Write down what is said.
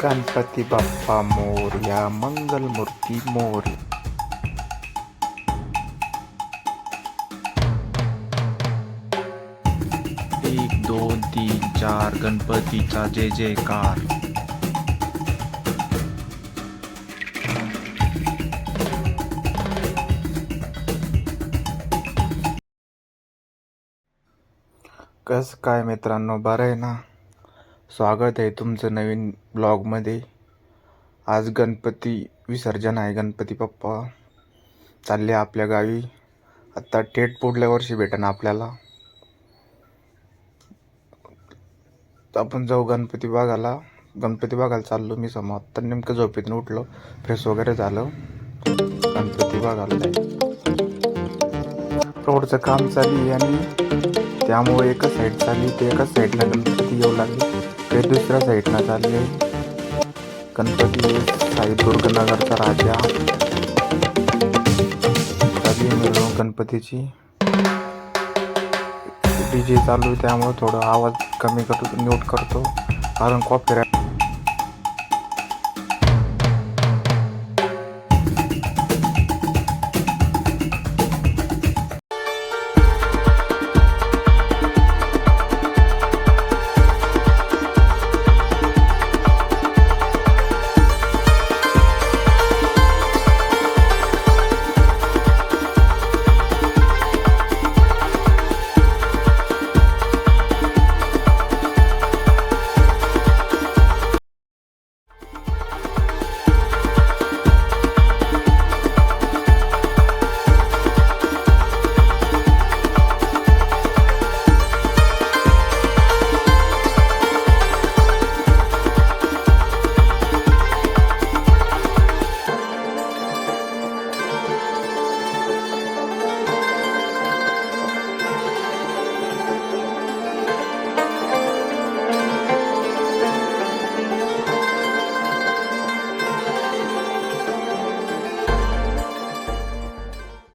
गणपती बाप्पा मोरया, मंगलमूर्ती मोरया. 1 2 3 4 गणपतीचा जय जयकार. कसं काय मित्रांनो, बरं आहे ना? स्वागत आहे तुमचं नवीन ब्लॉगमध्ये. आज गणपती विसर्जन आहे. गणपती बाप्पा चालले आपल्या गावी. आता थेट पुढल्या वर्षी भेटेन आपल्याला. आपण जाऊ गणपती बघायला. गणपती बघायला चाललो मी समोर. तर नेमकं झोपेतून उठलो, फ्रेश वगैरे झालं, गणपती बघायला जाईल. रोडचं काम चालू आहे आणि त्यामुळे एका साईड चालली, ते एका साईडला गणपती येऊ लागले, ते दुसऱ्या साईडला चालले. गणपती साई दुर्गनगरचा राजा चालली मिळून गणपतीची. डीजे चालू आहे त्यामुळे थोडं आवाज कमी करतो, म्यूट करतो, कारण कॉपीराईट